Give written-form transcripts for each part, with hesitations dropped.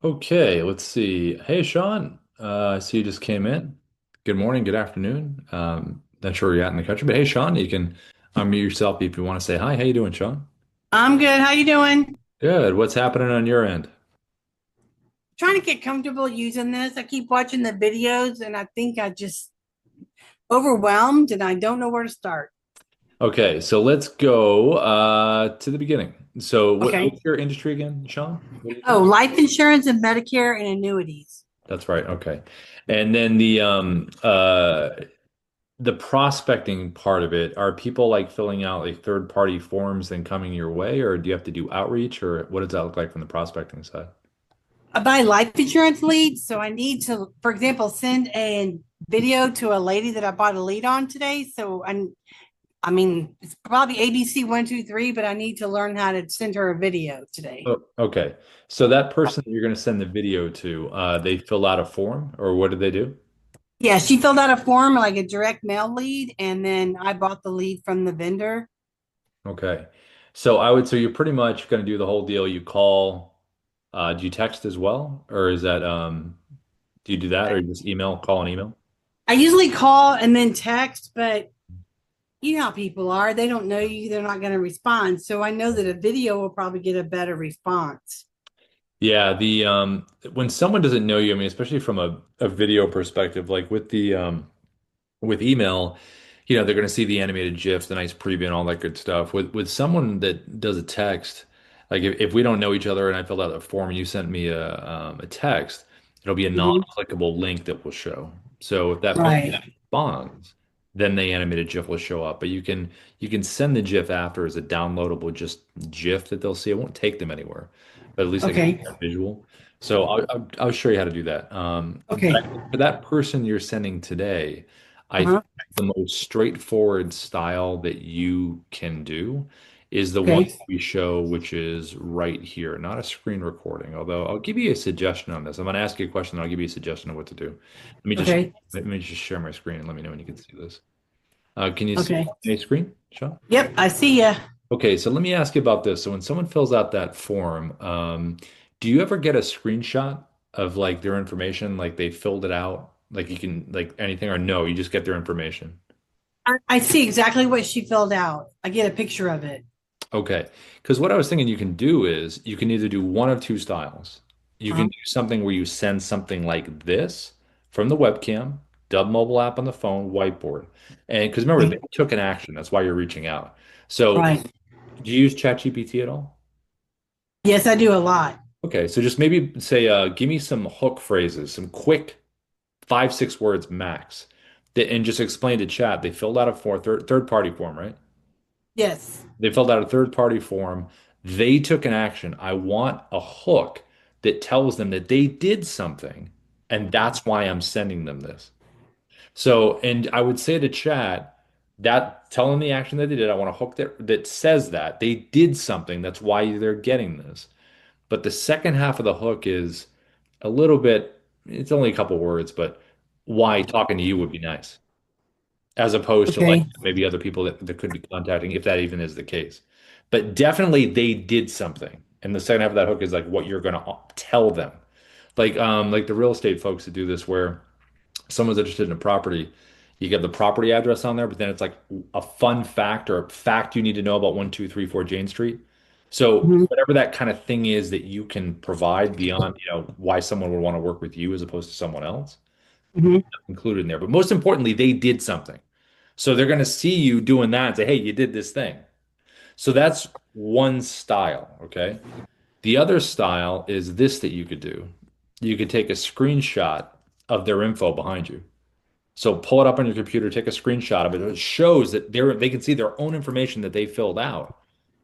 Okay, let's see. Hey, Sean. I see you just came in. Good morning, good afternoon. Not sure where you're at in the country, but hey, Sean, you can unmute yourself if you want to say hi. How you doing, Sean? I'm good. How you doing? Good. What's happening on your end? Trying to get comfortable using this. I keep watching the videos and I think I just overwhelmed and I don't know where to start. Okay, so let's go to the beginning. So, Okay. what's your industry again, Sean? What do you Oh, do? life insurance and Medicare and annuities. That's right. Okay, and then the prospecting part of it, are people like filling out like third party forms and coming your way, or do you have to do outreach, or what does that look like from the prospecting side? I buy life insurance leads, so I need to, for example, send a video to a lady that I bought a lead on today. I mean, it's probably ABC 123, but I need to learn how to send her a video today. Oh, okay. So that person that you're going to send the video to, they fill out a form, or what do they do? Yeah, she filled out a form like a direct mail lead, and then I bought the lead from the vendor. Okay. So you're pretty much going to do the whole deal. You call, do you text as well? Or do you do that or you just email, call and email? I usually call and then text, but you know how people are. They don't know you, they're not going to respond. So I know that a video will probably get a better response. Yeah, when someone doesn't know you, I mean, especially from a video perspective, like with email, they're going to see the animated GIFs, the nice preview, and all that good stuff. With someone that does a text, like if we don't know each other and I filled out a form and you sent me a text, it'll be a Mhm. non-clickable link that will show. So if that person Right. responds, then the animated GIF will show up. But you can send the GIF after as a downloadable just GIF that they'll see. It won't take them anywhere, but at least they can see Okay. a visual. So I'll show you how to do that. But Okay. for that person you're sending today. I think Uh-huh. the most straightforward style that you can do is the one Okay. we show, which is right here, not a screen recording. Although I'll give you a suggestion on this. I'm going to ask you a question, and I'll give you a suggestion of what to do. Let me just Okay. let me just share my screen and let me know when you can see this. Can you see Okay. my screen, Sean? Yep, I see ya. Okay, so let me ask you about this. So when someone fills out that form, do you ever get a screenshot of like their information, like they filled it out, like you can like anything, or no, you just get their information? I see exactly what she filled out. I get a picture of it. Okay. Because what I was thinking you can do is you can either do one of two styles. You can Uh-huh. do something where you send something like this from the webcam, Dubb mobile app on the phone, whiteboard. And because remember, they Okay. took an action. That's why you're reaching out. So Right. do you use ChatGPT at all? Yes, I do a lot. Okay. So just maybe say, give me some hook phrases, some quick 5, 6 words max. And just explain to chat. They filled out a form, third party form, right? Yes. They filled out a third party form. They took an action. I want a hook that tells them that they did something, and that's why I'm sending them this. So, and I would say to chat that tell them the action that they did. I want a hook that says that they did something. That's why they're getting this. But the second half of the hook is a little bit, it's only a couple words, but why talking to you would be nice, as opposed to like Okay. maybe other people that could be contacting, if that even is the case. But definitely they did something. And the second half of that hook is like what you're gonna tell them. Like the real estate folks that do this where someone's interested in a property, you get the property address on there, but then it's like a fun fact or a fact you need to know about 1, 2, 3, 4 Jane Street. So Hmm. whatever that kind of thing is that you can provide beyond, why someone would want to work with you as opposed to someone else, Hmm. included in there. But most importantly, they did something. So they're going to see you doing that and say, hey, you did this thing. So that's one style. Okay. The other style is this that you could do. You could take a screenshot of their info behind you. So pull it up on your computer, take a screenshot of it. It shows that they can see their own information that they filled out.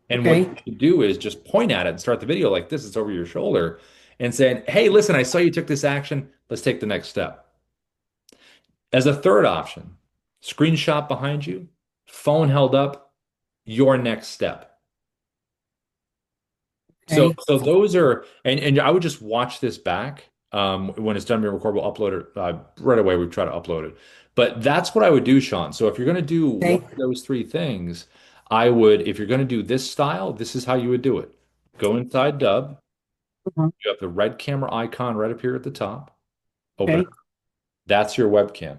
And what Okay. you do is just point at it and start the video like this. It's over your shoulder and saying, hey, listen, I saw you took this action. Let's take the next step. As a third option, screenshot behind you, phone held up, your next step. So Okay. so those are and I would just watch this back. When it's done being recorded, we'll upload it right away. We try to upload it. But that's what I would do, Sean. So if you're going to do one Okay. of those three things, I would, if you're going to do this style, this is how you would do it. Go inside Dubb, Uh-huh. You have the red camera icon right up here at the top. Open it. Okay. That's your webcam.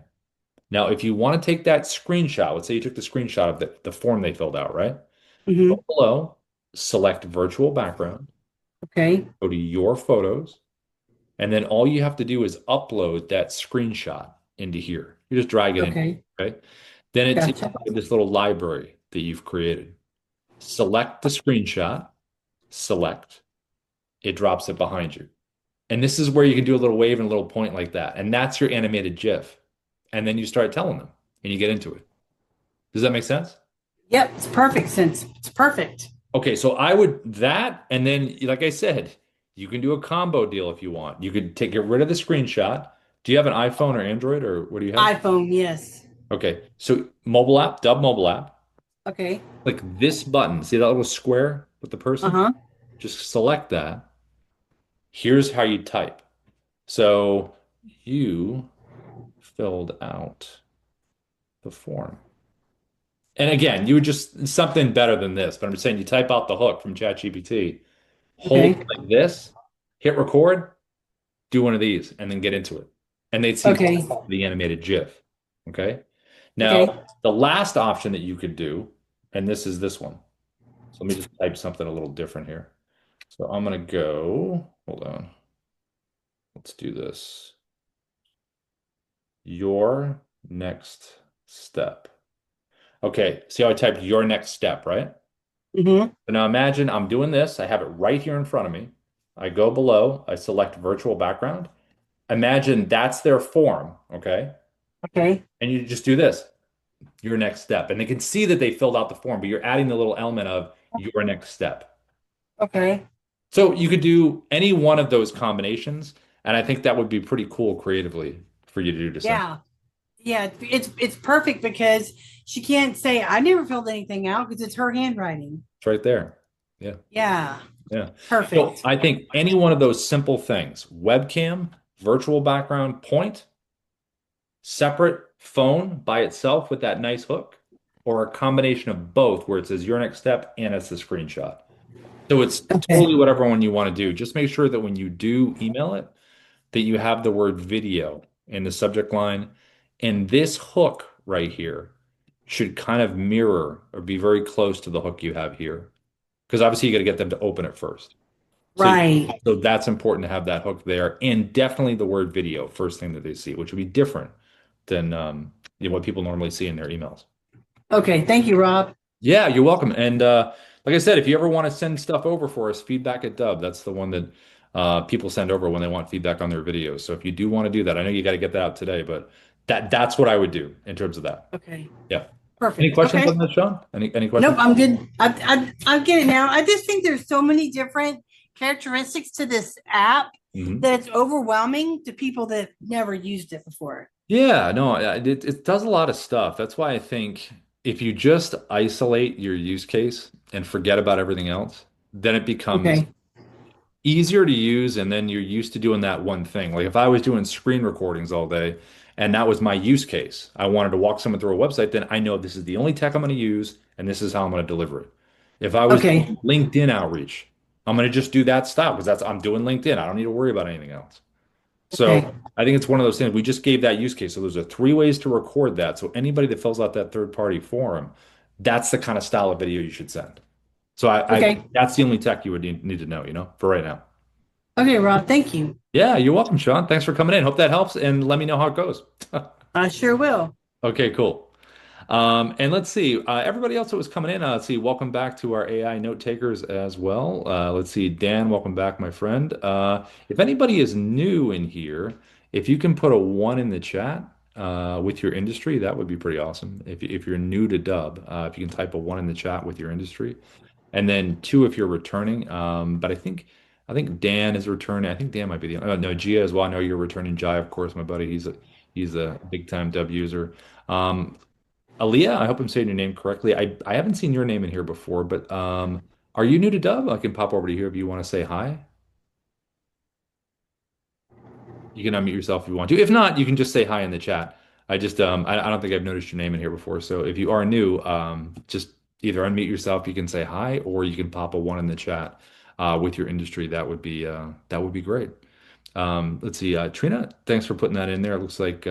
Now, if you want to take that screenshot, let's say you took the screenshot of the form they filled out, right? Hmm. Go below, select virtual background, Okay. go to your photos, and then all you have to do is upload that screenshot into here. You just drag it in, Okay. okay? Then it takes Gotcha. you to this little library that you've created. Select the screenshot, select. It drops it behind you. And this is where you can do a little wave and a little point like that. And that's your animated GIF. And then you start telling them and you get into it. Does that make sense? Yep. It's perfect sense. It's perfect. Okay, so I would that, and then like I said, you can do a combo deal if you want. You could get rid of the screenshot. Do you have an iPhone or Android or what do you have? iPhone. Yes. Okay, so mobile app, Dubb mobile app, Okay. like this button. See that little square with the person? Uh-huh. Just select that. Here's how you type. So you filled out the form. And again, you would just something better than this, but I'm just saying you type out the hook from ChatGPT, hold Okay. it like this, hit record, do one of these, and then get into it. And they'd see Okay. the animated GIF. Okay. Okay. Now, the last option that you could do, and this is this one. So let me just type something a little different here. So I'm going to go, hold on. Let's do this. Your next step. Okay. See how I typed your next step, right? Hmm. So now imagine I'm doing this. I have it right here in front of me. I go below, I select virtual background. Imagine that's their form, okay? Okay. And you just do this, your next step. And they can see that they filled out the form, but you're adding the little element of your next step. Okay. So you could do any one of those combinations, and I think that would be pretty cool creatively for you to do to send. Yeah. Yeah. It's perfect because she can't say I never filled anything out because it's her handwriting. It's right there. Yeah. Yeah. Yeah. So Perfect. I think any one of those simple things, webcam, virtual background, point, separate phone by itself with that nice hook, or a combination of both where it says your next step and it's a screenshot. So it's Okay. totally whatever one you want to do. Just make sure that when you do email it, that you have the word video in the subject line. And this hook right here should kind of mirror or be very close to the hook you have here. Because obviously you got to get them to open it first. So, Right. so that's important to have that hook there, and definitely the word video first thing that they see, which would be different than what people normally see in their emails. Okay. Thank you, Rob. Yeah, you're welcome. And like I said, if you ever want to send stuff over for us, feedback at Dubb. That's the one that people send over when they want feedback on their videos. So if you do want to do that, I know you got to get that out today, but that's what I would do in terms of that. Okay. Yeah. Any Perfect. questions Okay. on this, Sean? Any Nope, questions? I'm good. I get it now. I just think there's so many different characteristics to this app Mhm. that it's overwhelming to people that never used it before. Yeah, no, it does a lot of stuff. That's why I think if you just isolate your use case and forget about everything else, then it becomes Okay. easier to use. And then you're used to doing that one thing. Like if I was doing screen recordings all day and that was my use case, I wanted to walk someone through a website, then I know this is the only tech I'm going to use and this is how I'm going to deliver it. If I was Okay. doing LinkedIn outreach, I'm going to just do that style because I'm doing LinkedIn. I don't need to worry about anything else. So Okay. I think it's one of those things. We just gave that use case. So there's a three ways to record that. So anybody that fills out that third party form, that's the kind of style of video you should send. So I Okay. that's the only tech you would need to know, for right now. Okay, Rob. Thank you. Yeah, you're welcome, Sean. Thanks for coming in. Hope that helps and let me know how it goes. I sure will. Okay, cool. And let's see, everybody else that was coming in, let's see, welcome back to our AI note takers as well. Let's see, Dan, welcome back, my friend. If anybody is new in here, if you can put a one in the chat with your industry, that would be pretty awesome. If you're new to Dubb, if you can type a one in the chat with your industry, and then two if you're returning. But I think Dan is returning. I think Dan might be the no Gia as well. I know you're returning. Jai, of course, my buddy. He's a big time Dubb user. Um, Aaliyah, I hope I'm saying your name correctly. I haven't seen your name in here before, but are you new to Dubb? I can pop over to here if you want to say hi. You can unmute yourself if you want to. If not, you can just say hi in the chat. I don't think I've noticed your name in here before. So if you are new, just either unmute yourself, you can say hi, or you can pop a one in the chat. with your industry, that would be great. Let's see, Trina, thanks for putting that in there. It looks like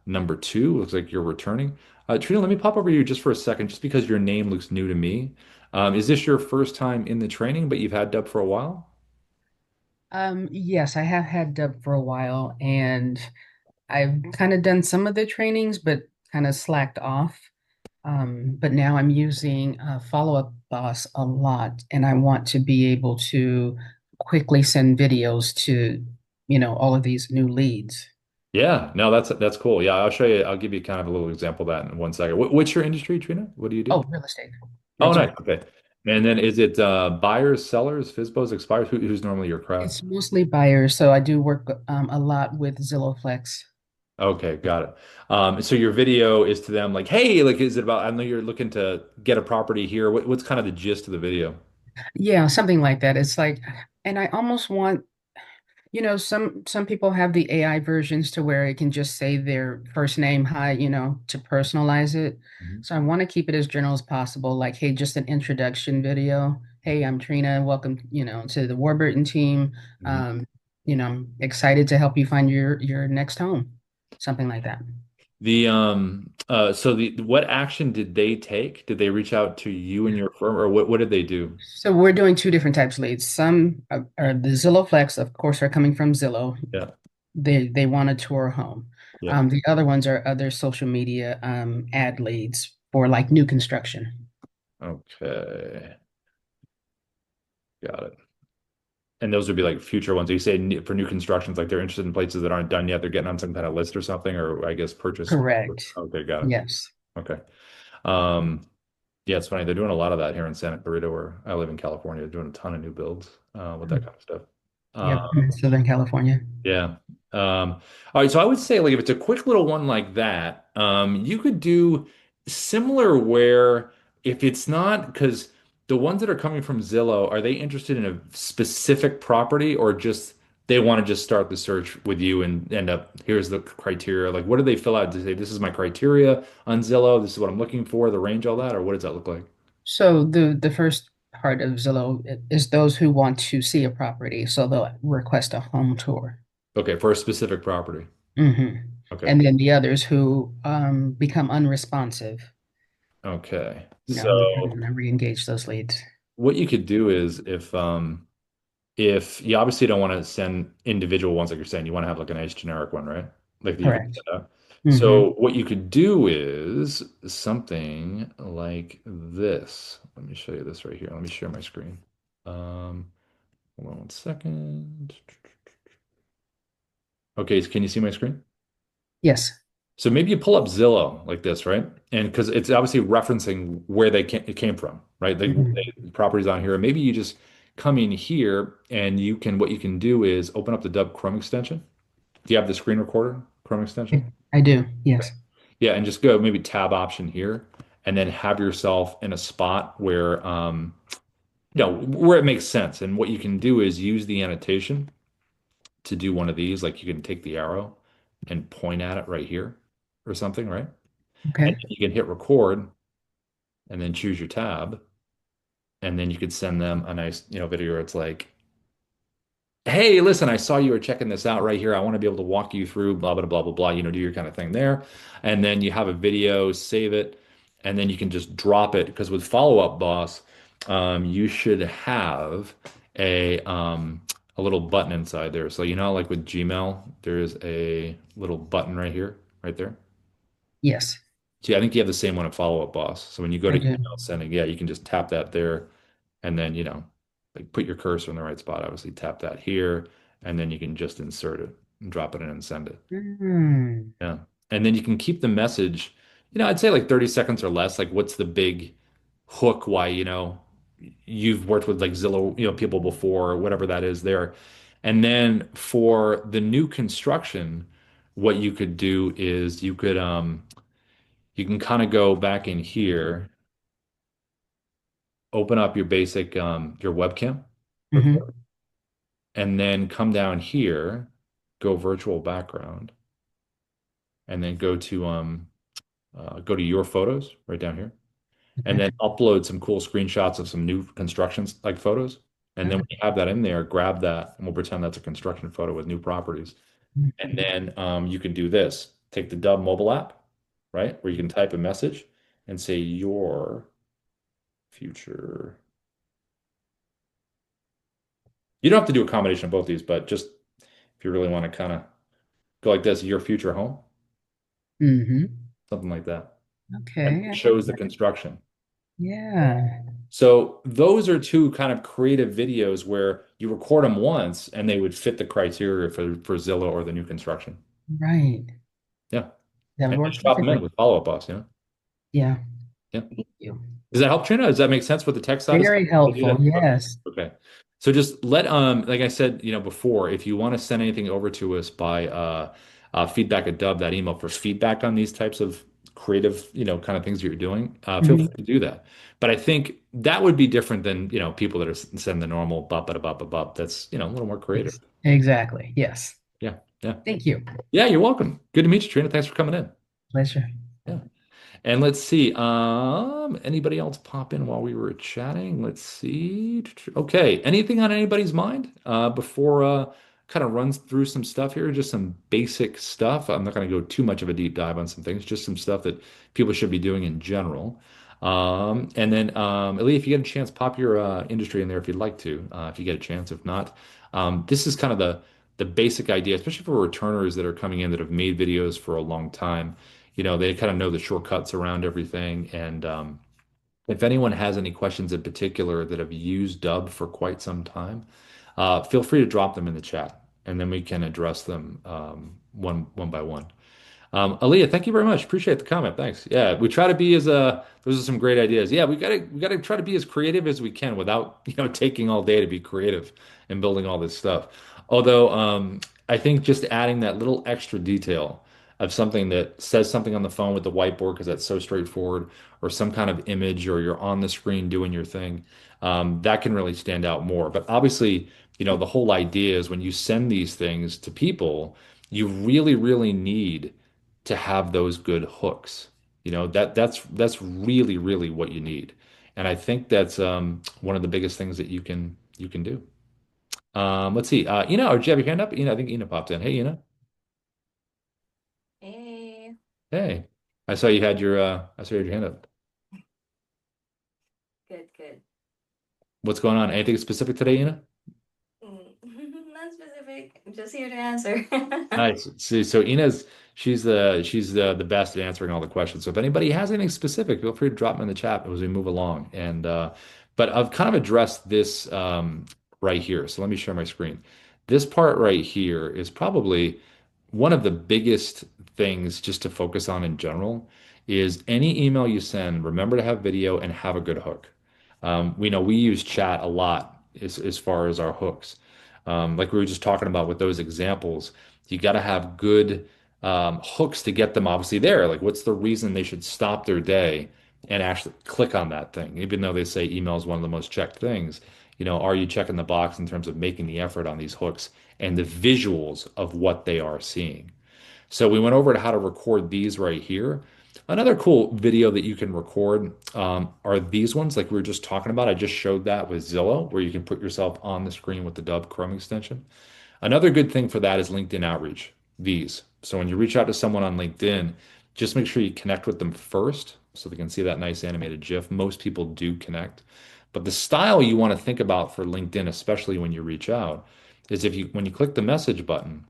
number two. Looks like you're returning. Trina, let me pop over you just for a second, just because your name looks new to me. Is this your first time in the training, but you've had Dubb for a while? Yes, I have had Dubb for a while, and I've kind of done some of the trainings, but kind of slacked off. But now I'm using Follow Up Boss a lot, and I want to be able to quickly send videos to, all of these new leads. Yeah, no, that's cool. Yeah, I'll show you. I'll give you kind of a little example of that in one second. What's your industry, Trina? What do you do? Oh, real estate. Oh, Realtor. nice. Okay. And then is it buyers, sellers, FISBOs, expires? Who's normally your crowd? It's mostly buyers, so I do work a lot with Zillow Flex. Okay, got it. So your video is to them like, hey, like, is it about? I know you're looking to get a property here. What's kind of the gist of the video? Yeah, something like that. It's like, and I almost want some people have the AI versions to where it can just say their first name, hi, to personalize it. Mhm. So I want to keep it as general as possible, like, hey, just an introduction video. Hey, I'm Trina. Welcome, to the Warburton team. Mhm. Um, I'm excited to help you find your next home. Something like that. So the what action did they take? Did they reach out to you and your firm, or what did they do? So we're doing two different types of leads. Some are the Zillow Flex, of course, are coming from Zillow. Yeah, They want to tour home. yeah. The other ones are other social media ad leads for like new construction. Okay, got it. And those would be like future ones. You say for new constructions, like they're interested in places that aren't done yet. They're getting on some kind of list or something, or I guess purchase. Correct. Okay, got it. Yes. Okay. Um, yeah, it's funny. They're doing a lot of that here in Santa Clarita, where I live in California. They're doing a ton of new builds with that kind of stuff. Yep. In Southern California. Yeah. All right. So I would say, like, if it's a quick little one like that, you could do similar where if it's not, because the ones that are coming from Zillow, are they interested in a specific property or just they want to just start the search with you and end up, here's the criteria? Like, what do they fill out to say, this is my criteria on Zillow, this is what I'm looking for, the range, all that, or what does that look like? So the first part of Zillow is those who want to see a property. So they'll request a home tour. Okay, for a specific property. hmm Okay. And then the others who become unresponsive, Okay. they're So going to re-engage those leads. what you could do is if you obviously don't want to send individual ones like you're saying, you want to have like a nice generic one, right? Like that you can Correct. send out. hmm So what you could do is something like this. Let me show you this right here. Let me share my screen. Um, Hold on one second. Okay, so can you see my screen? Yes. So maybe you pull up Zillow like this, right? And because it's obviously referencing where it came from, right? hmm The properties on here. Maybe you just come in here and what you can do is open up the Dubb Chrome extension. Do you have the screen recorder Chrome extension? I do. Okay. Yes. Yeah, and just go maybe tab option here and then have yourself in a spot where where it makes sense. And what you can do is use the annotation to do one of these. Like you can take the arrow and point at it right here or something, right? And Okay. then you can hit record and then choose your tab. And then you could send them a nice, video where it's like, hey, listen, I saw you were checking this out right here. I want to be able to walk you through blah, blah, blah, blah, blah, do your kind of thing there. And then you have a video, save it, and then you can just drop it. Because with Follow Up Boss, you should have a little button inside there. So, like with Gmail, there's a little button right here, right there. Yes, See, I think you have the same one at Follow Up Boss. So when you go I to do. email sending, yeah, you can just tap that there and then, like put your cursor in the right spot. Obviously, tap that here, and then you can just insert it and drop it in and send it. Mm. Yeah. And then you can keep the message, I'd say like 30 seconds or less. Like, what's the big hook why, you've worked with like Zillow, people before, or whatever that is there. And then for the new construction, what you could do is you can kind of go back in here, open up your basic your webcam real quick, hmm and then come down here, go virtual background, and then go to your photos right down here, and Okay. then upload some cool screenshots of some new constructions like photos. And then when you have that in there, grab that, and we'll pretend that's a construction photo with new properties. And Mhm. then you can do this. Take the Dubb mobile app, right? Where you can type a message and say your future. You don't have to do a combination of both these, but just if you really want to kind of go like this, your future home, Mhm. something like that. And Okay. it shows the construction. Yeah. So those are two kind of creative videos where you record them once and they would fit the criteria for Zillow or the new construction. Right. Yeah. That would And work just drop them in perfectly. with follow-up boss, you know? Yeah. Yeah. Thank you. Does that help, Trina? Does that make sense with the tech side of stuff? Very To do helpful. that? Okay. Yes. Okay. So just let like I said, before, if you want to send anything over to us by feedback at Dubb, that email for feedback on these types of creative, kind of things that you're doing, feel Mhm. free to do that. But I think that would be different than, people that are sending the normal bop, bop, bop, bop. That's, a little more creative. Exactly. Yes. Yeah. Yeah. Thank you. Yeah, you're welcome. Good to meet you, Trina. Thanks for coming in. Pleasure. Yeah. And let's see, anybody else pop in while we were chatting? Let's see. Okay, anything on anybody's mind before kind of runs through some stuff here, just some basic stuff. I'm not going to go too much of a deep dive on some things, just some stuff that people should be doing in general. And then, Ellie, if you get a chance, pop your industry in there if you'd like to, if you get a chance. If not, this is kind of the basic idea, especially for returners that are coming in that have made videos for a long time. They kind of know the shortcuts around everything. And if anyone has any questions in particular that have used Dubb for quite some time, feel free to drop them in the chat, and then we can address them one by one. Aaliyah, thank you very much. Appreciate the comment. Thanks. Yeah, we try to be as those are some great ideas. Yeah, we gotta try to be as creative as we can without taking all day to be creative and building all this stuff. Although I think just adding that little extra detail of something that says something on the phone with the whiteboard because that's so straightforward, or some kind of image, or you're on the screen doing your thing, that can really stand out more. But obviously, the whole idea is when you send these things to people, you really, really need to have those good hooks. That's really, really what you need. And I think that's one of the biggest things that you can do. Let's see. Ina, or did you have your hand up? Ina, I think Ina popped in. Hey, Ina. Hey, Hey. I saw you had your hand up. good, good. What's going on? Anything specific today, Ina? Mm, Not specific, I'm just here to answer. Nice. See, so she's the best at answering all the questions. So if anybody has anything specific, feel free to drop them in the chat as we move along. And but I've kind of addressed this right here. So let me share my screen. This part right here is probably one of the biggest things just to focus on in general is any email you send, remember to have video and have a good hook. We know we use chat a lot as far as our hooks. Like we were just talking about with those examples, you got to have good hooks to get them obviously there. Like, what's the reason they should stop their day and actually click on that thing? Even though they say email is one of the most checked things, are you checking the box in terms of making the effort on these hooks and the visuals of what they are seeing? So we went over to how to record these right here. Another cool video that you can record are these ones, like we were just talking about. I just showed that with Zillow, where you can put yourself on the screen with the Dubb Chrome extension. Another good thing for that is LinkedIn outreach, these. So when you reach out to someone on LinkedIn, just make sure you connect with them first so they can see that nice animated GIF. Most people do connect. But the style you want to think about for LinkedIn, especially when you reach out, is when you click the message button,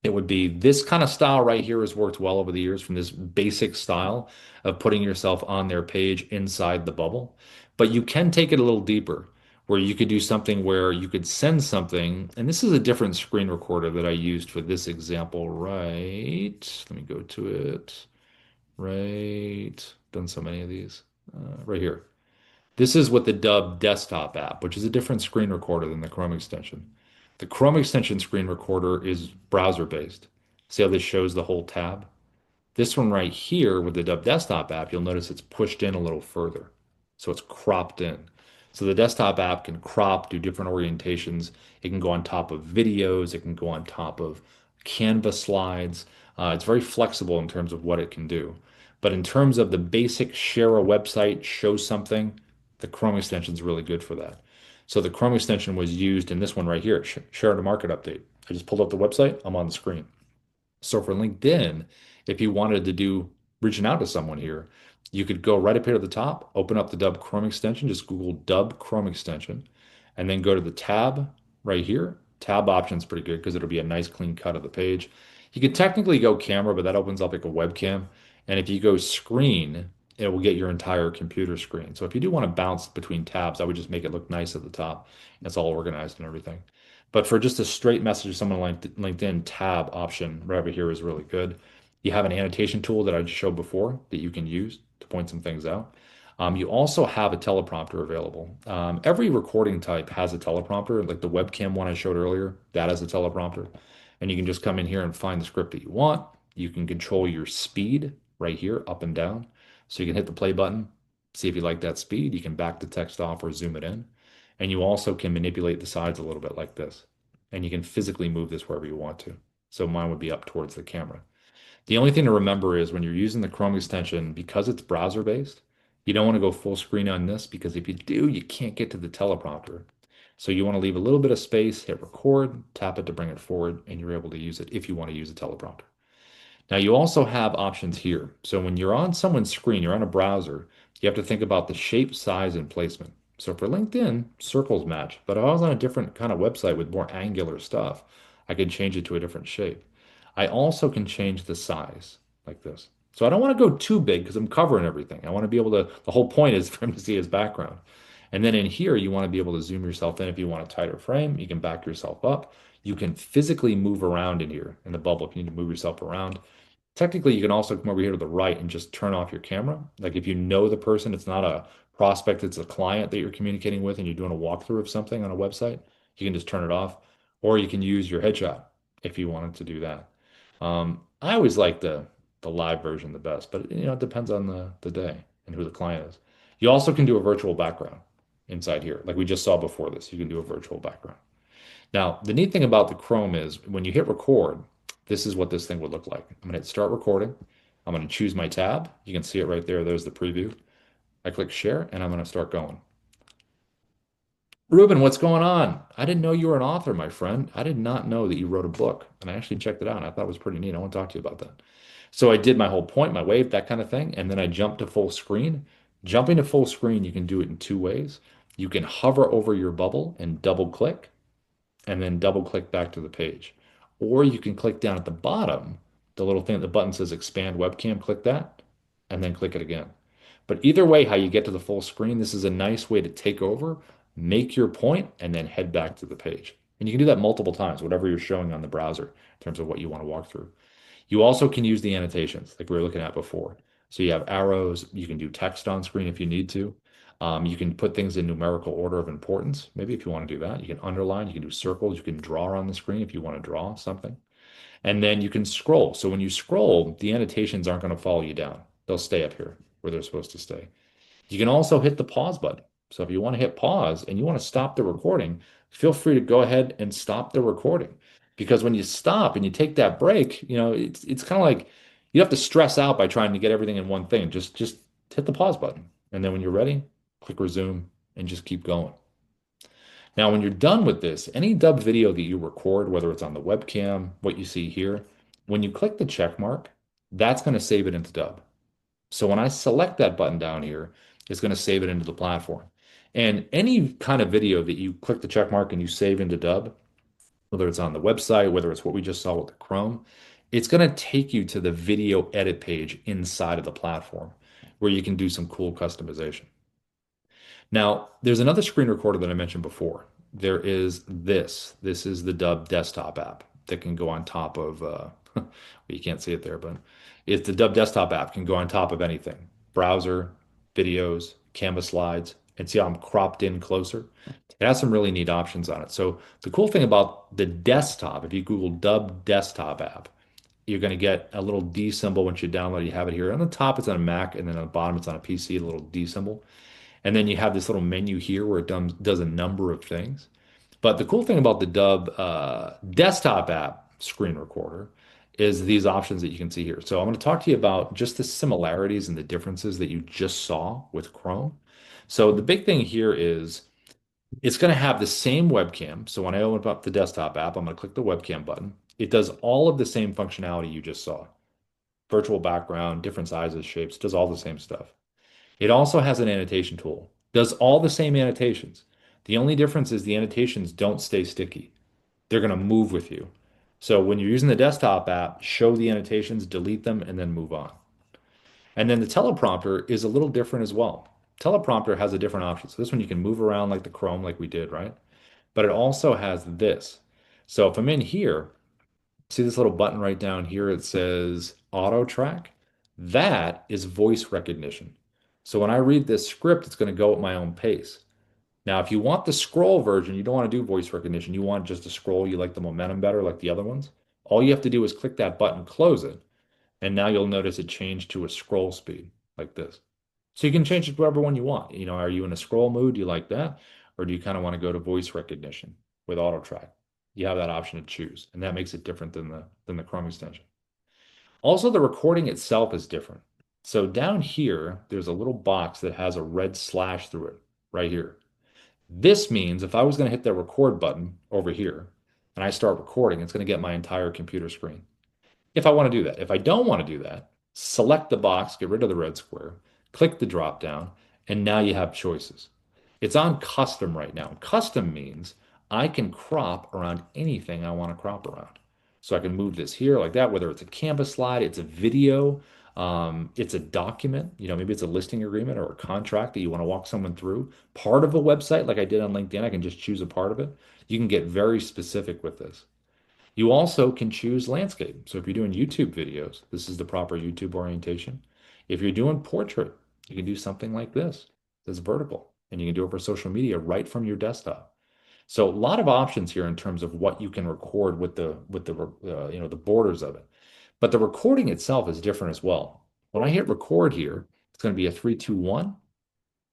it would be this kind of style right here has worked well over the years from this basic style of putting yourself on their page inside the bubble. But you can take it a little deeper where you could do something where you could send something. And this is a different screen recorder that I used for this example, right? Let me go to it. Right. Done so many of these. Right here. This is with the Dubb desktop app, which is a different screen recorder than the Chrome extension. The Chrome extension screen recorder is browser based. See how this shows the whole tab? This one right here with the Dubb desktop app, you'll notice it's pushed in a little further. So it's cropped in. So the desktop app can crop, do different orientations. It can go on top of videos. It can go on top of Canva slides. It's very flexible in terms of what it can do. But in terms of the basic share a website, show something, the Chrome extension is really good for that. So the Chrome extension was used in this one right here, share to market update. I just pulled up the website, I'm on the screen. So for LinkedIn, if you wanted to do reaching out to someone here, you could go right up here at the top, open up the Dubb Chrome extension, just Google Dubb Chrome extension, and then go to the tab right here. Tab option's pretty good because it'll be a nice clean cut of the page. You could technically go camera, but that opens up like a webcam. And if you go screen, it will get your entire computer screen. So if you do want to bounce between tabs, I would just make it look nice at the top. It's all organized and everything. But for just a straight message to someone like LinkedIn, tab option right over here is really good. You have an annotation tool that I just showed before that you can use to point some things out. You also have a teleprompter available. Every recording type has a teleprompter, like the webcam one I showed earlier, that has a teleprompter. And you can just come in here and find the script that you want. You can control your speed right here, up and down. So you can hit the play button, see if you like that speed. You can back the text off or zoom it in. And you also can manipulate the sides a little bit like this. And you can physically move this wherever you want to. So mine would be up towards the camera. The only thing to remember is when you're using the Chrome extension, because it's browser based, you don't want to go full screen on this because if you do, you can't get to the teleprompter. So you want to leave a little bit of space, hit record, tap it to bring it forward, and you're able to use it if you want to use a teleprompter. Now you also have options here. So when you're on someone's screen, you're on a browser, you have to think about the shape, size, and placement. So for LinkedIn, circles match, but if I was on a different kind of website with more angular stuff, I could change it to a different shape. I also can change the size like this. So I don't want to go too big because I'm covering everything. I want to be able to, the whole point is for him to see his background. And then in here, you want to be able to zoom yourself in. If you want a tighter frame, you can back yourself up. You can physically move around in here in the bubble if you need to move yourself around. Technically, you can also come over here to the right and just turn off your camera. Like if you know the person, it's not a prospect, it's a client that you're communicating with and you're doing a walkthrough of something on a website, you can just turn it off. Or you can use your headshot if you wanted to do that. I always like the live version the best, but it depends on the day and who the client is. You also can do a virtual background inside here, like we just saw before this. You can do a virtual background. Now, the neat thing about the Chrome is when you hit record, this is what this thing would look like. I'm going to hit start recording. I'm going to choose my tab. You can see it right there. There's the preview. I click share and I'm going to start going. Ruben, what's going on? I didn't know you were an author, my friend. I did not know that you wrote a book. And I actually checked it out and I thought it was pretty neat. I want to talk to you about that. So I did my whole point, my wave, that kind of thing. And then I jumped to full screen. Jumping to full screen, you can do it in two ways. You can hover over your bubble and double click and then double click back to the page. Or you can click down at the bottom, the little thing, the button says expand webcam, click that, and then click it again. But either way, how you get to the full screen, this is a nice way to take over, make your point, and then head back to the page. And you can do that multiple times, whatever you're showing on the browser in terms of what you want to walk through. You also can use the annotations like we were looking at before. So you have arrows, you can do text on screen if you need to. You can put things in numerical order of importance, maybe if you want to do that. You can underline, you can do circles, you can draw on the screen if you want to draw something. And then you can scroll. So when you scroll, the annotations aren't going to follow you down. They'll stay up here where they're supposed to stay. You can also hit the pause button. So if you want to hit pause and you want to stop the recording, feel free to go ahead and stop the recording. Because when you stop and you take that break, it's kind of like you have to stress out by trying to get everything in one thing. Just hit the pause button. And then when you're ready, click resume and just keep going. Now, when you're done with this, any Dubb video that you record, whether it's on the webcam, what you see here, when you click the check mark, that's going to save it into Dubb. So when I select that button down here, it's going to save it into the platform. And any kind of video that you click the check mark and you save into Dubb, whether it's on the website, whether it's what we just saw with the Chrome, it's going to take you to the video edit page inside of the platform where you can do some cool customization. Now, there's another screen recorder that I mentioned before. There is this. This is the Dubb desktop app that can go on top of, well, you can't see it there, but it's the Dubb desktop app can go on top of anything. Browser, videos, Canvas slides, and see how I'm cropped in closer. It has some really neat options on it. So the cool thing about the desktop, if you Google Dubb desktop app, you're going to get a little D symbol once you download. You have it here. On the top, it's on a Mac, and then on the bottom, it's on a PC, a little D symbol. And then you have this little menu here where it does a number of things. But the cool thing about the Dubb desktop app screen recorder is these options that you can see here. So I'm going to talk to you about just the similarities and the differences that you just saw with Chrome. So the big thing here is It's going to have the same webcam. So when I open up the desktop app, I'm going to click the webcam button. It does all of the same functionality you just saw. Virtual background, different sizes, shapes, does all the same stuff. It also has an annotation tool, does all the same annotations. The only difference is the annotations don't stay sticky. They're going to move with you. So when you're using the desktop app, show the annotations, delete them, and then move on. And then the teleprompter is a little different as well. Teleprompter has a different option. So this one you can move around like the Chrome, like we did, right? But it also has this. So if I'm in here, see this little button right down here, it says auto track. That is voice recognition. So when I read this script, it's going to go at my own pace. Now, if you want the scroll version, you don't want to do voice recognition. You want just to scroll. You like the momentum better, like the other ones. All you have to do is click that button, close it, and now you'll notice it changed to a scroll speed like this. So you can change it to whatever one you want. You know, are you in a scroll mood? Do you like that? Or do you kind of want to go to voice recognition with auto track? You have that option to choose, and that makes it different than the Chrome extension. Also, the recording itself is different. So down here, there's a little box that has a red slash through it right here. This means if I was going to hit the record button over here and I start recording, it's going to get my entire computer screen. If I want to do that. If I don't want to do that, select the box, get rid of the red square, click the drop down, and now you have choices. It's on custom right now. Custom means I can crop around anything I want to crop around. So I can move this here like that, whether it's a canvas slide, it's a video, it's a document, you know, maybe it's a listing agreement or a contract that you want to walk someone through. Part of a website, like I did on LinkedIn, I can just choose a part of it. You can get very specific with this. You also can choose landscape. So if you're doing YouTube videos, this is the proper YouTube orientation. If you're doing portrait, you can do something like this. That's vertical, and you can do it for social media right from your desktop. So a lot of options here in terms of what you can record with the borders of it. But the recording itself is different as well. When I hit record here, it's going to be a 3, 2, 1.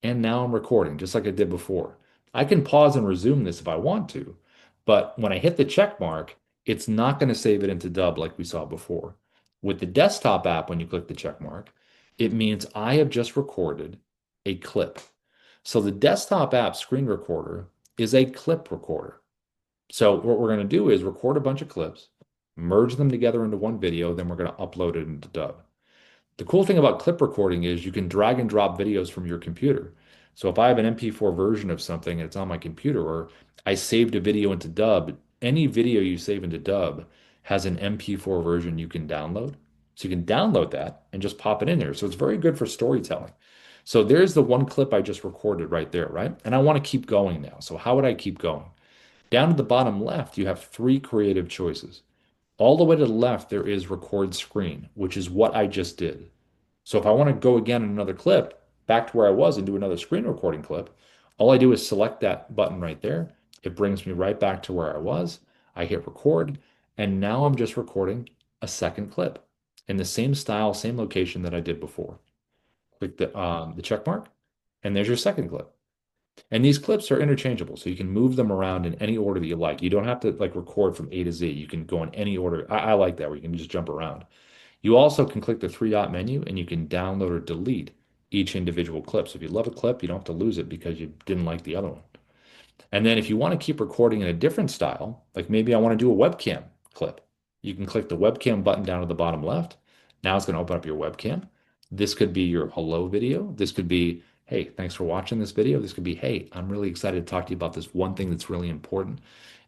And now I'm recording just like I did before. I can pause and resume this if I want to, but when I hit the check mark, it's not going to save it into Dubb like we saw before. With the desktop app, when you click the check mark, it means I have just recorded a clip. So the desktop app screen recorder is a clip recorder. So what we're going to do is record a bunch of clips, merge them together into one video, then we're going to upload it into Dubb. The cool thing about clip recording is you can drag and drop videos from your computer. So if I have an MP4 version of something and it's on my computer, or I saved a video into Dubb, any video you save into Dubb has an MP4 version you can download. So you can download that and just pop it in there. So it's very good for storytelling. So there's the one clip I just recorded right there, right? And I want to keep going now. So how would I keep going? Down at the bottom left, you have three creative choices. All the way to the left, there is record screen, which is what I just did. So if I want to go again in another clip, back to where I was and do another screen recording clip, all I do is select that button right there. It brings me right back to where I was. I hit record, and now I'm just recording a second clip in the same style, same location that I did before. Click the check mark, and there's your second clip. And these clips are interchangeable, so you can move them around in any order that you like. You don't have to like record from A to Z. You can go in any order. I like that where you can just jump around. You also can click the three dot menu and you can download or delete each individual clip. So if you love a clip, you don't have to lose it because you didn't like the other one. And then if you want to keep recording in a different style, like maybe I want to do a webcam clip, you can click the webcam button down at the bottom left. Now it's going to open up your webcam. This could be your hello video. This could be, hey, thanks for watching this video. This could be, hey, I'm really excited to talk to you about this one thing that's really important.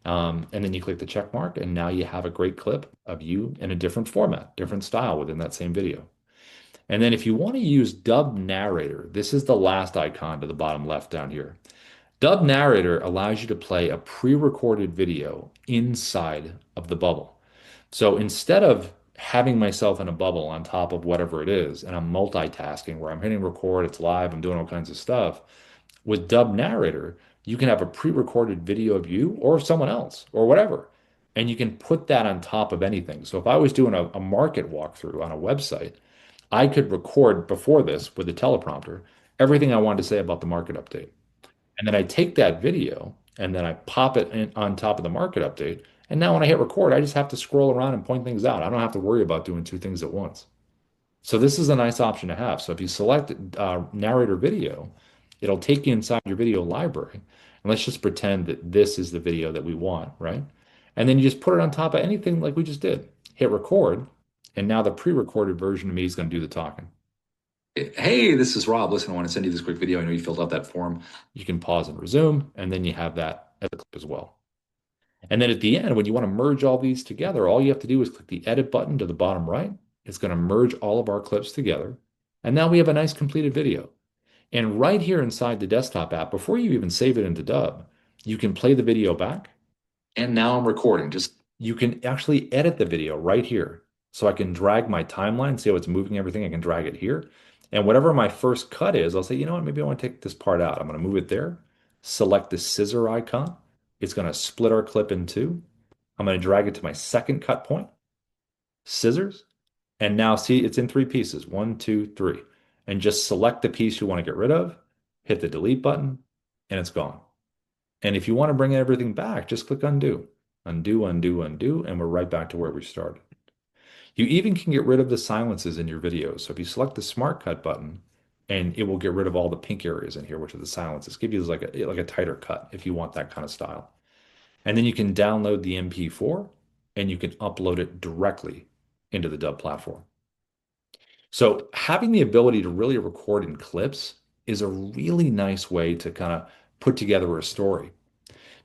And then you click the check mark, and now you have a great clip of you in a different format, different style within that same video. And then if you want to use Dubb Narrator, this is the last icon to the bottom left down here. Dubb Narrator allows you to play a pre-recorded video inside of the bubble. So instead of having myself in a bubble on top of whatever it is, and I'm multitasking where I'm hitting record, it's live, I'm doing all kinds of stuff, with Dubb Narrator, you can have a pre-recorded video of you or of someone else or whatever, and you can put that on top of anything. So if I was doing a market walkthrough on a website, I could record before this with a teleprompter everything I wanted to say about the market update. And then I take that video and then I pop it in on top of the market update. And now when I hit record, I just have to scroll around and point things out. I don't have to worry about doing two things at once. So this is a nice option to have. So if you select narrator video, it'll take you inside your video library. And let's just pretend that this is the video that we want, right? And then you just put it on top of anything like we just did. Hit record, and now the pre-recorded version of me is going to do the talking. Hey, this is Rob. Listen, I want to send you this quick video. I know you filled out that form. You can pause and resume, and then you have that as a clip as well. And then at the end, when you want to merge all these together, all you have to do is click the edit button to the bottom right. It's going to merge all of our clips together. And now we have a nice completed video. And right here inside the desktop app, before you even save it into Dubb, you can play the video back. And now I'm recording. Just you can actually edit the video right here. So I can drag my timeline, see how it's moving everything. I can drag it here. And whatever my first cut is, I'll say, you know what, maybe I want to take this part out. I'm going to move it there, select the scissor icon. It's going to split our clip in two. I'm going to drag it to my second cut point, scissors, and now see it's in three pieces, one, two, three. And just select the piece you want to get rid of, hit the delete button, and it's gone. And if you want to bring everything back, just click undo. Undo, undo, undo, and we're right back to where we started. You even can get rid of the silences in your videos. So if you select the Smart Cut button, and it will get rid of all the pink areas in here, which are the silences. Give you like a tighter cut if you want that kind of style. And then you can download the MP4 and you can upload it directly into the Dubb platform. So having the ability to really record in clips is a really nice way to kind of put together a story.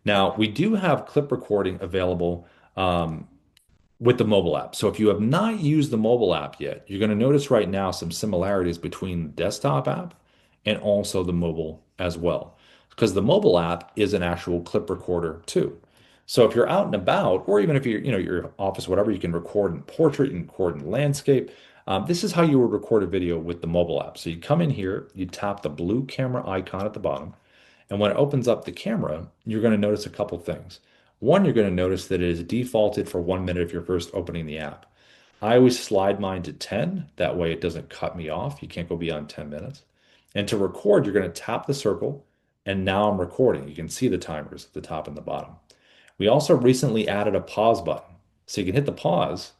Now, we do have clip recording available with the mobile app. So if you have not used the mobile app yet, you're going to notice right now some similarities between the desktop app and also the mobile as well. Because the mobile app is an actual clip recorder too. So if you're out and about, or even if you're, your office, whatever, you can record in portrait, you can record in landscape. This is how you would record a video with the mobile app. So you come in here, you tap the blue camera icon at the bottom, and when it opens up the camera, you're going to notice a couple things. One, you're going to notice that it is defaulted for 1 minute if you're first opening the app. I always slide mine to 10. That way it doesn't cut me off. You can't go beyond 10 minutes. And to record, you're going to tap the circle, and now I'm recording. You can see the timers at the top and the bottom. We also recently added a pause button. So you can hit the pause,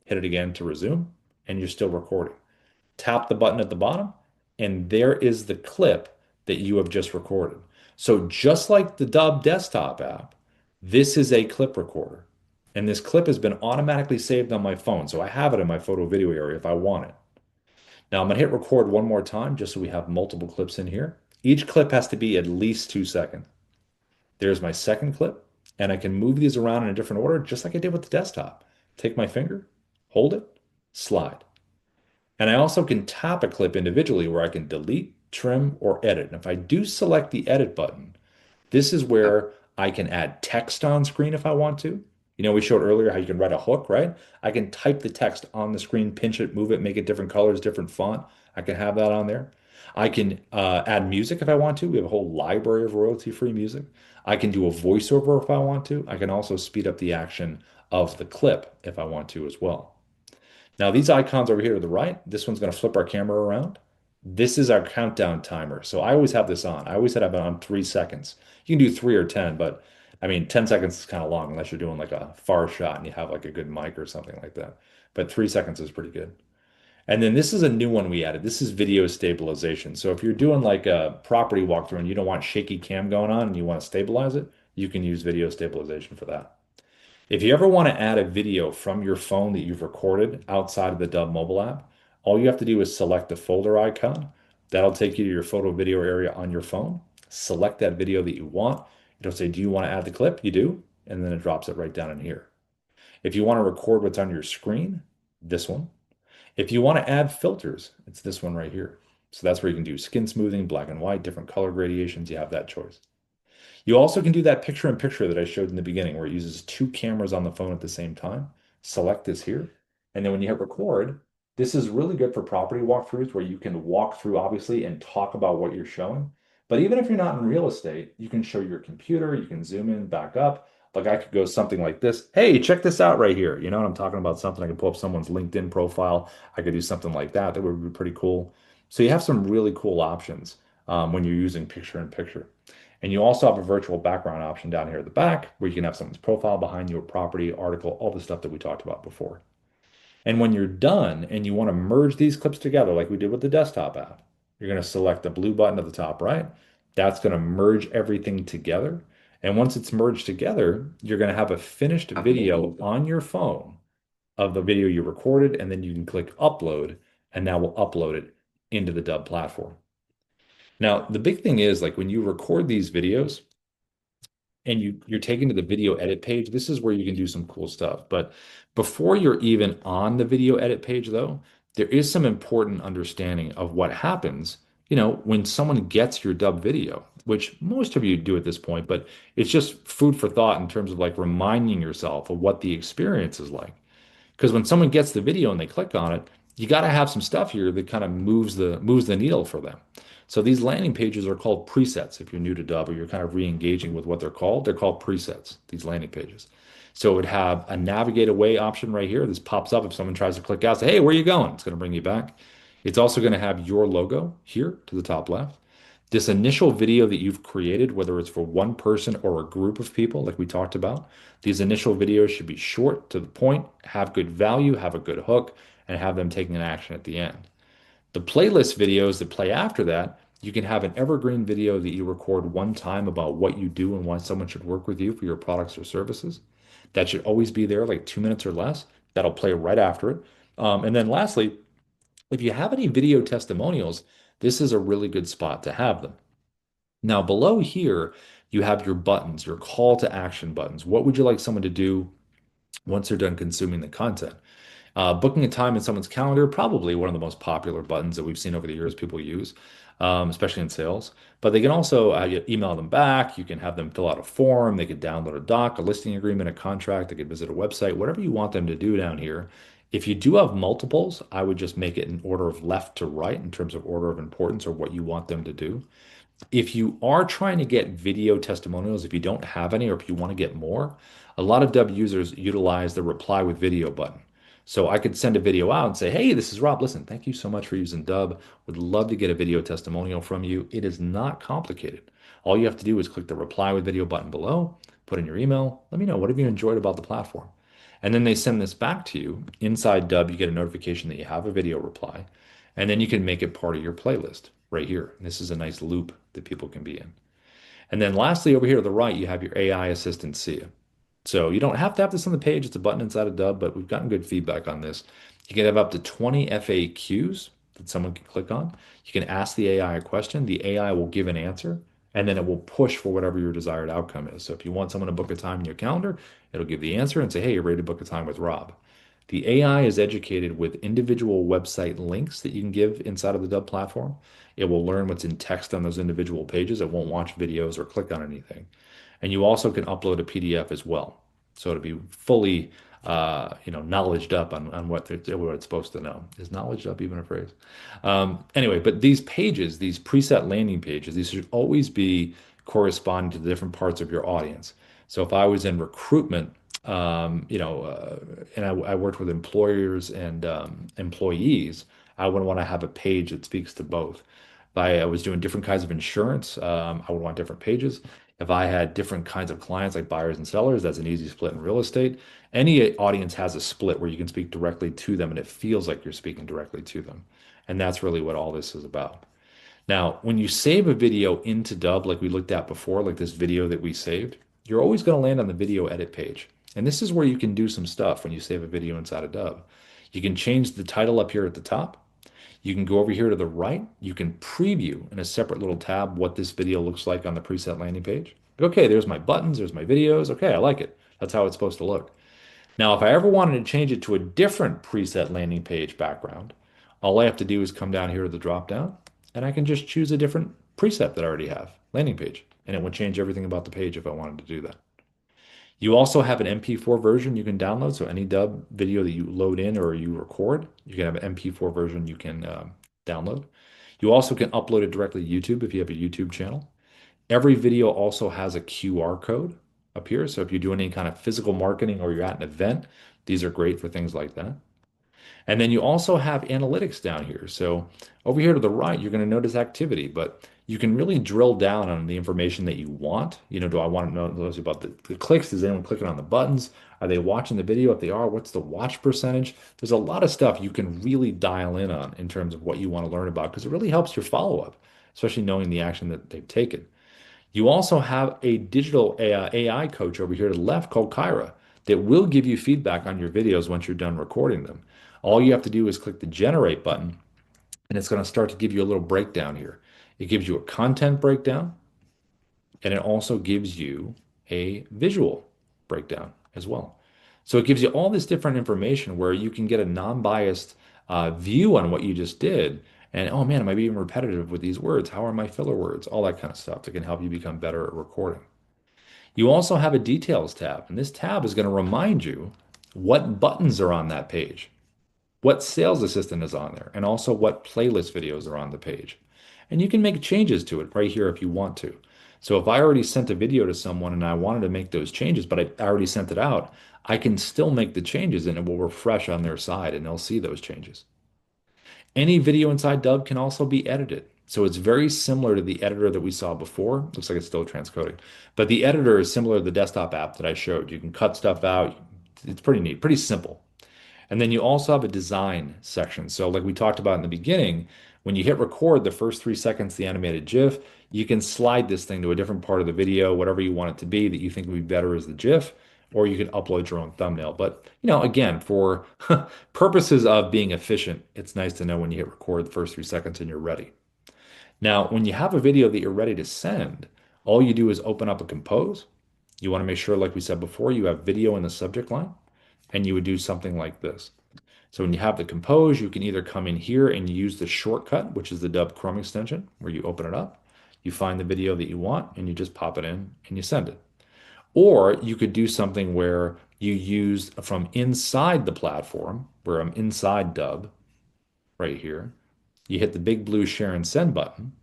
hit it again to resume, and you're still recording. Tap the button at the bottom, and there is the clip that you have just recorded. So just like the Dubb desktop app, this is a clip recorder. And this clip has been automatically saved on my phone. So I have it in my photo video area if I want it. Now I'm going to hit record one more time just so we have multiple clips in here. Each clip has to be at least 2 seconds. There's my second clip, and I can move these around in a different order just like I did with the desktop. Take my finger, hold it, slide. And I also can tap a clip individually where I can delete, trim, or edit. And if I do select the edit button, this is where I can add text on screen if I want to. We showed earlier how you can write a hook, right? I can type the text on the screen, pinch it, move it, make it different colors, different font. I can have that on there. I can add music if I want to. We have a whole library of royalty-free music. I can do a voiceover if I want to. I can also speed up the action of the clip if I want to as well. Now these icons over here to the right, this one's going to flip our camera around. This is our countdown timer. So I always have this on. I always have it on 3 seconds. You can do 3 or 10, but I mean, 10 seconds is kind of long unless you're doing like a far shot and you have like a good mic or something like that. But 3 seconds is pretty good. And then this is a new one we added. This is video stabilization. So if you're doing like a property walkthrough and you don't want shaky cam going on and you want to stabilize it, you can use video stabilization for that. If you ever want to add a video from your phone that you've recorded outside of the Dubb mobile app, all you have to do is select the folder icon. That'll take you to your photo video area on your phone. Select that video that you want. It'll say, do you want to add the clip? You do. And then it drops it right down in here. If you want to record what's on your screen, this one. If you want to add filters, it's this one right here. So that's where you can do skin smoothing, black and white, different color gradations. You have that choice. You also can do that picture in picture that I showed in the beginning where it uses 2 cameras on the phone at the same time. Select this here. And then when you hit record, this is really good for property walkthroughs where you can walk through obviously and talk about what you're showing. But even if you're not in real estate, you can show your computer, you can zoom in, back up. Like I could go something like this. Hey, check this out right here. You know what I'm talking about? Something I can pull up someone's LinkedIn profile. I could do something like that. That would be pretty cool. So you have some really cool options when you're using picture in picture. And you also have a virtual background option down here at the back where you can have someone's profile behind you, a property, article, all the stuff that we talked about before. And when you're done and you want to merge these clips together like we did with the desktop app, you're going to select the blue button at the top right, That's going to merge everything together. And once it's merged together, you're going to have a finished video on your phone of the video you recorded, and then you can click upload, and now we'll upload it into the Dubb platform. Now, the big thing is like when you record these videos, and you're taken to the video edit page, this is where you can do some cool stuff. But before you're even on the video edit page, though, there is some important understanding of what happens, when someone gets your Dubb video, which most of you do at this point, but it's just food for thought in terms of like reminding yourself of what the experience is like. Because when someone gets the video and they click on it, you got to have some stuff here that kind of moves the needle for them. So these landing pages are called presets. If you're new to Dubb or you're kind of re-engaging with what they're called presets, these landing pages. So it would have a navigate away option right here. This pops up if someone tries to click out, say, hey, where are you going? It's going to bring you back. It's also going to have your logo here to the top left. This initial video that you've created, whether it's for one person or a group of people, like we talked about, these initial videos should be short, to the point, have good value, have a good hook, and have them taking an action at the end. The playlist videos that play after that, you can have an evergreen video that you record one time about what you do and why someone should work with you for your products or services. That should always be there, like 2 minutes or less. That'll play right after it. And then lastly, if you have any video testimonials, this is a really good spot to have them. Now, below here, you have your buttons, your call to action buttons. What would you like someone to do once they're done consuming the content? Booking a time in someone's calendar, probably one of the most popular buttons that we've seen over the years people use, especially in sales. But they can also email them back. You can have them fill out a form. They could download a doc, a listing agreement, a contract. They could visit a website, whatever you want them to do down here. If you do have multiples, I would just make it in order of left to right in terms of order of importance or what you want them to do. If you are trying to get video testimonials, if you don't have any, or if you want to get more, a lot of Dubb users utilize the reply with video button. So I could send a video out and say, hey, this is Rob. Listen, thank you so much for using Dubb. Would love to get a video testimonial from you. It is not complicated. All you have to do is click the reply with video button below, put in your email. Let me know, what have you enjoyed about the platform? And then they send this back to you. Inside Dubb, you get a notification that you have a video reply, and then you can make it part of your playlist right here. And this is a nice loop that people can be in. And then lastly, over here to the right, you have your AI assistant Sia. So you don't have to have this on the page. It's a button inside of Dubb, but we've gotten good feedback on this. You can have up to 20 FAQs that someone can click on. You can ask the AI a question. The AI will give an answer, and then it will push for whatever your desired outcome is. So if you want someone to book a time in your calendar, it'll give the answer and say, hey, you're ready to book a time with Rob. The AI is educated with individual website links that you can give inside of the Dubb platform. It will learn what's in text on those individual pages. It won't watch videos or click on anything. And you also can upload a PDF as well. So to be fully, knowledged up on what it's supposed to know. Is knowledge up even a phrase? Anyway, but these pages, these preset landing pages, these should always be corresponding to the different parts of your audience. So if I was in recruitment, and I worked with employers and employees, I would want to have a page that speaks to both. If I was doing different kinds of insurance, I would want different pages. If I had different kinds of clients like buyers and sellers, that's an easy split in real estate. Any audience has a split where you can speak directly to them and it feels like you're speaking directly to them. And that's really what all this is about. Now, when you save a video into Dubb, like we looked at before, like this video that we saved, you're always going to land on the video edit page. And this is where you can do some stuff when you save a video inside of Dubb. You can change the title up here at the top. You can go over here to the right. You can preview in a separate little tab what this video looks like on the preset landing page. Okay, there's my buttons, there's my videos. Okay, I like it. That's how it's supposed to look. Now, if I ever wanted to change it to a different preset landing page background, all I have to do is come down here to the drop down and I can just choose a different preset that I already have, landing page, and it would change everything about the page if I wanted to do that. You also have an MP4 version you can download. So any Dubb video that you load in or you record, you can have an MP4 version you can download. You also can upload it directly to YouTube if you have a YouTube channel. Every video also has a QR code up here. So if you're doing any kind of physical marketing or you're at an event, these are great for things like that. And then you also have analytics down here. So over here to the right, you're going to notice activity, but you can really drill down on the information that you want. Do I want to know those about the clicks? Is anyone clicking on the buttons? Are they watching the video? If they are, what's the watch percentage? There's a lot of stuff you can really dial in on in terms of what you want to learn about because it really helps your follow-up. especially knowing the action that they've taken. You also have a digital AI coach over here to the left called Kyra that will give you feedback on your videos once you're done recording them. All you have to do is click the generate button, and it's going to start to give you a little breakdown here. It gives you a content breakdown, and it also gives you a visual breakdown as well. So it gives you all this different information where you can get a non-biased view on what you just did. And oh man, am I being repetitive with these words? How are my filler words? All that kind of stuff that can help you become better at recording. You also have a details tab, and this tab is going to remind you what buttons are on that page, what sales assistant is on there, and also what playlist videos are on the page. And you can make changes to it right here if you want to. So if I already sent a video to someone and I wanted to make those changes, but I already sent it out, I can still make the changes and it will refresh on their side and they'll see those changes. Any video inside Dubb can also be edited. So it's very similar to the editor that we saw before. Looks like it's still transcoding. But the editor is similar to the desktop app that I showed. You can cut stuff out. It's pretty neat, pretty simple. And then you also have a design section. So, like we talked about in the beginning, when you hit record the first 3 seconds, the animated GIF, you can slide this thing to a different part of the video, whatever you want it to be that you think would be better as the GIF, or you can upload your own thumbnail. But, again, for purposes of being efficient, it's nice to know when you hit record the first 3 seconds and you're ready. Now, when you have a video that you're ready to send, all you do is open up a compose. You want to make sure, like we said before, you have video in the subject line, and you would do something like this. So when you have the compose, you can either come in here and use the shortcut, which is the Dubb Chrome extension, where you open it up, you find the video that you want, and you just pop it in and you send it. Or you could do something where you use from inside the platform, where I'm inside Dubb, right here. You hit the big blue share and send button,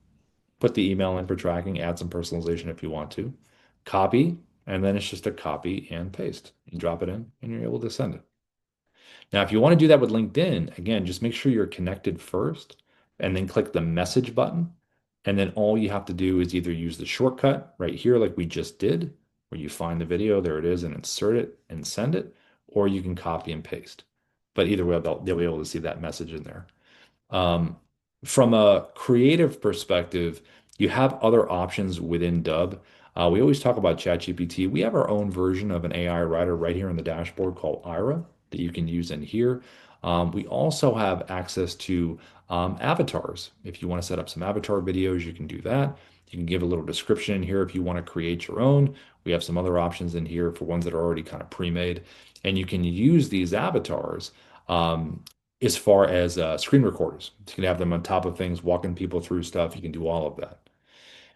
put the email in for tracking, add some personalization if you want to, copy, and then it's just a copy and paste. You drop it in and you're able to send it. Now, if you want to do that with LinkedIn, again, just make sure you're connected first and then click the message button. And then all you have to do is either use the shortcut right here, like we just did, where you find the video, there it is, and insert it and send it, or you can copy and paste. But either way, they'll be able to see that message in there. Um, from a creative perspective, you have other options within Dubb. We always talk about ChatGPT. We have our own version of an AI writer right here in the dashboard called Ira that you can use in here. We also have access to avatars. If you want to set up some avatar videos, you can do that. You can give a little description in here if you want to create your own. We have some other options in here for ones that are already kind of pre-made. And you can use these avatars as far as screen recorders. You can have them on top of things, walking people through stuff. You can do all of that.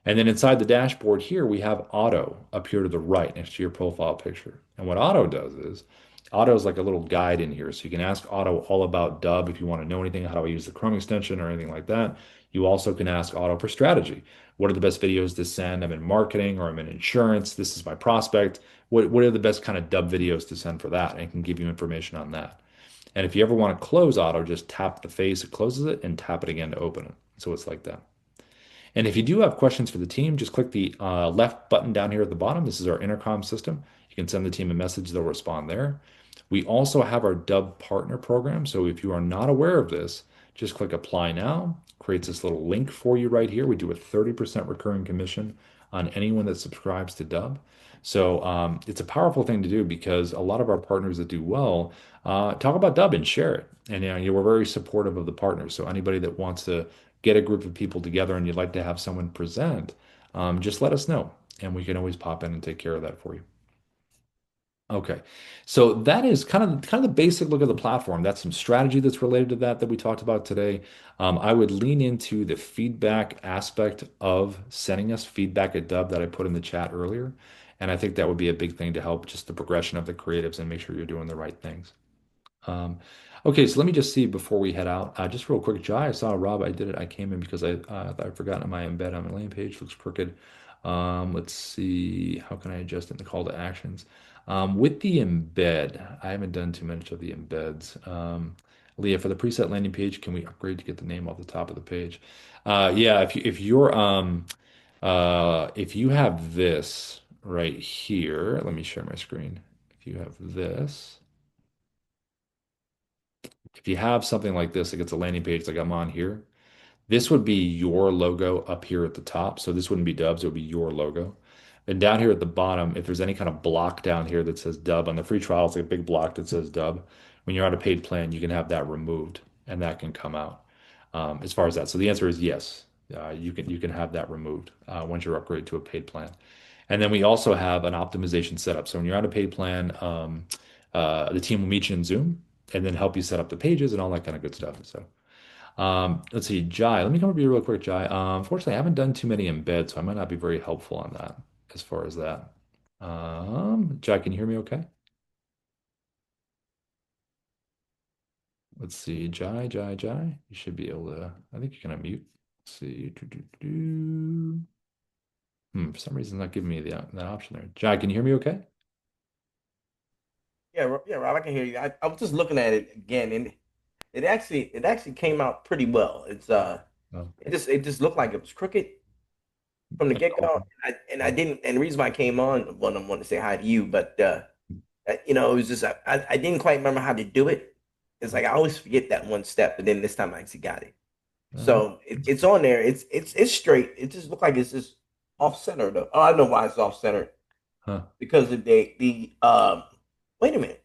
And then inside the dashboard here, we have Auto up here to the right next to your profile picture. And what Auto does is, Auto is like a little guide in here. So you can ask Auto all about Dubb if you want to know anything, how do I use the Chrome extension or anything like that. You also can ask Auto for strategy. What are the best videos to send? I'm in marketing or I'm in insurance. This is my prospect. What are the best kind of Dubb videos to send for that? And it can give you information on that. And if you ever want to close Auto, just tap the face, it closes it, and tap it again to open it. So it's like that. And if you do have questions for the team, just click the left button down here at the bottom. This is our intercom system. You can send the team a message, they'll respond there. We also have our Dubb Partner Program. So if you are not aware of this, just click Apply Now. Creates this little link for you right here. We do a 30% recurring commission on anyone that subscribes to Dubb. So it's a powerful thing to do because a lot of our partners that do well talk about Dubb and share it. And we're very supportive of the partners. So anybody that wants to get a group of people together and you'd like to have someone present, just let us know and we can always pop in and take care of that for you. Okay, so that is kind of the basic look of the platform. That's some strategy that's related to that we talked about today. I would lean into the feedback aspect of sending us feedback at Dubb that I put in the chat earlier, and I think that would be a big thing to help just the progression of the creatives and make sure you're doing the right things. Um, okay, so let me just see before we head out. Just real quick, Jai, I saw Rob. I did it. I came in because I'd forgotten my embed on my landing page. Looks crooked. Let's see. How can I adjust it in the call to actions? With the embed, I haven't done too much of the embeds. Leah, for the preset landing page, can we upgrade to get the name off the top of the page? Yeah, if you have this right here, let me share my screen. If you have this. If you have something like this, like it's a landing page like I'm on here, This would be your logo up here at the top. So this wouldn't be Dubb's, it would be your logo. And down here at the bottom, if there's any kind of block down here that says Dubb on the free trial, it's like a big block that says Dubb. When you're on a paid plan, you can have that removed and that can come out as far as that. So the answer is yes. You can have that removed once you're upgraded to a paid plan. And then we also have an optimization setup. So when you're on a paid plan, the team will meet you in Zoom and then help you set up the pages and all that kind of good stuff. So let's see, Jai. Let me come over here real quick, Jai. Unfortunately, I haven't done too many embeds, so I might not be very helpful on that as far as that. Jai, can you hear me okay? Let's see, Jai. You should be able to. I think you can unmute. Let's see. For some reason, it's not giving me that option there. Jai, can you hear me okay? Yeah, yeah, Rob, I can hear you. I was just looking at it again, and it actually came out pretty well. Oh. It just looked like it was crooked from the get go. I didn't, and the reason why I came on, well, I wanted to say hi to you, but it was just I didn't quite remember how to do it. It's like I always forget that one step, but then this time I actually got it. Uh, So it's on there. It's straight. It just looked like it's just off center though. Oh, I know why it's off center huh. because of the wait a minute.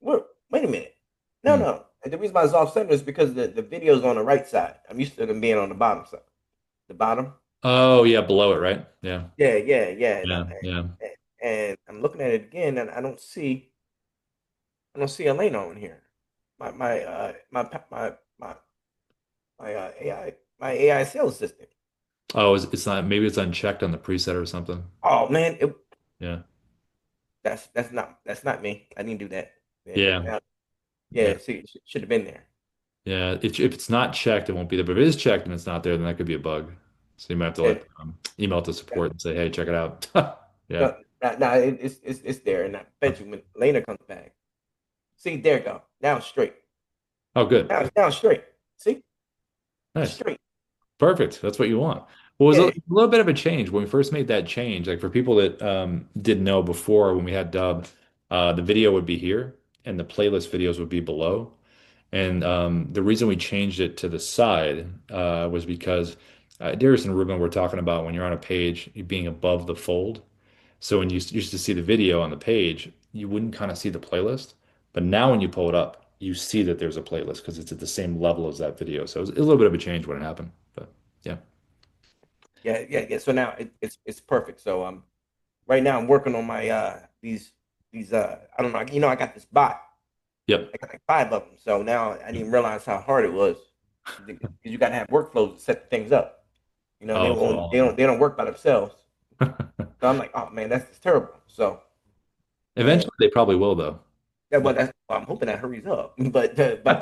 Wait a minute. No, Hmm. no. And the reason why it's off center is because the video's on the right side. I'm used to them being on the bottom side. The bottom. Oh, yeah, below it, right? Yeah. Yeah, yeah, yeah. Yeah. Yeah. And I'm looking at it again, and I don't see Elena on here. My my my pa- my AI sales assistant. Oh, it's not, maybe it's unchecked on the preset or something. Oh man, Yeah. that's not me. I didn't do that. Yeah. Yeah. Yeah, see, it should have been there. Yeah, if it's not checked, it won't be there. But if it is checked and it's not there, then that could be a bug. So you might have to Yeah, like email to yeah. support and say, "Hey, check it out." Yeah. No, no, it's there, and I bet you when Elena comes back, see, there you go. Now it's straight. Oh, good. Now it's straight. See, it's Nice. straight. Perfect. That's what you want. Well, it was Yeah, a little bit of a change when we first made that change. Like for people that didn't know before, when we had Dubb, the video would be here and the playlist videos would be below. And the reason we changed it to the side was because Darius and Ruben were talking about when you're on a page, you being above the fold. So when you used to see the video on the page, you wouldn't kind of see the playlist. But now when you pull it up, you see that there's a playlist because it's at the same level as that video. So it was a little bit of a change when it happened. But yeah. yeah, yeah, yeah. So now it's perfect. So right now I'm working on my these I don't know. I got this bot. Yep. I got like five of them. So now I didn't realize how hard it was because you got to have workflows to set things up. They Oh, for won't, all of they don't work by themselves. them. So I'm like, oh man, that's terrible. So and Eventually, they probably will, though. that well, But I'm hoping that hurries up. But by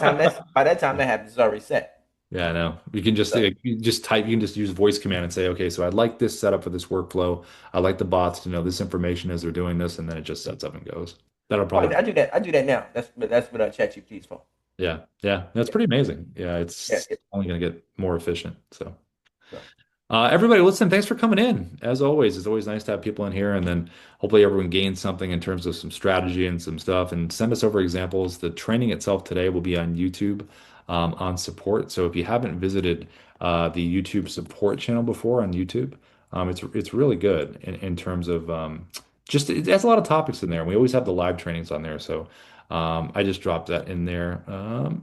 that time that happens, it's already set. yeah, I know. You can just So, like, you just type, you can just use voice command and say, okay, so I'd like this setup for this workflow. I like the bots to know this information as they're doing this, and then it just sets up and goes. That'll oh, probably, I do that. I do that now. That's what ChatGPT is for. yeah, yeah, that's Yeah, pretty amazing. Yeah, yeah. it's only going to get more efficient. So. So, Everybody, listen, thanks for coming in. As always, it's always nice to have people in here, and then hopefully everyone gains something in terms of some strategy and some stuff. And send us over examples. The training itself today will be on YouTube on support. So if you haven't visited the YouTube support channel before on YouTube, it's really good in terms of just it has a lot of topics in there. We always have the live trainings on there, so I just dropped that in there.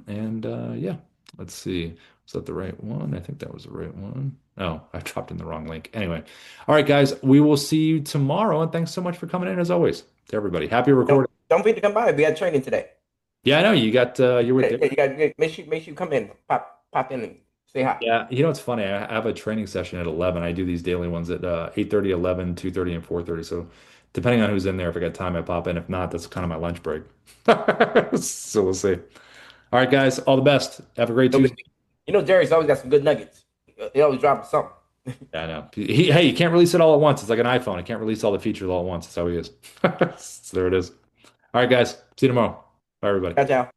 And yeah, let's see. Was that the right one? I think that was the right one. Oh, I dropped in the wrong link. Anyway, all right, guys, we will see you tomorrow. And thanks so much for coming in as always. To everybody, happy don't recording. don't forget to come by. We had training today. Yeah, I know you got you're with Yeah, Derek. yeah, you got make sure you come in, pop in and say hi. Yeah, you know it's funny. I have a training session at 11. I do these daily ones at 8:30, 11, 2:30, and 4:30. So depending on who's in there, if I got time, I pop in. If not, that's kind of my lunch break. So we'll see. All right, guys, all the best. Have a great No big Tuesday. deal. Darius always got some good nuggets. He always dropping something. Yeah, I know. Hey, you can't release it all at once. It's like an iPhone. I can't release all the features all at once. That's how he is. So there it is. All right, guys. See you tomorrow. Bye, everybody. Ciao, ciao.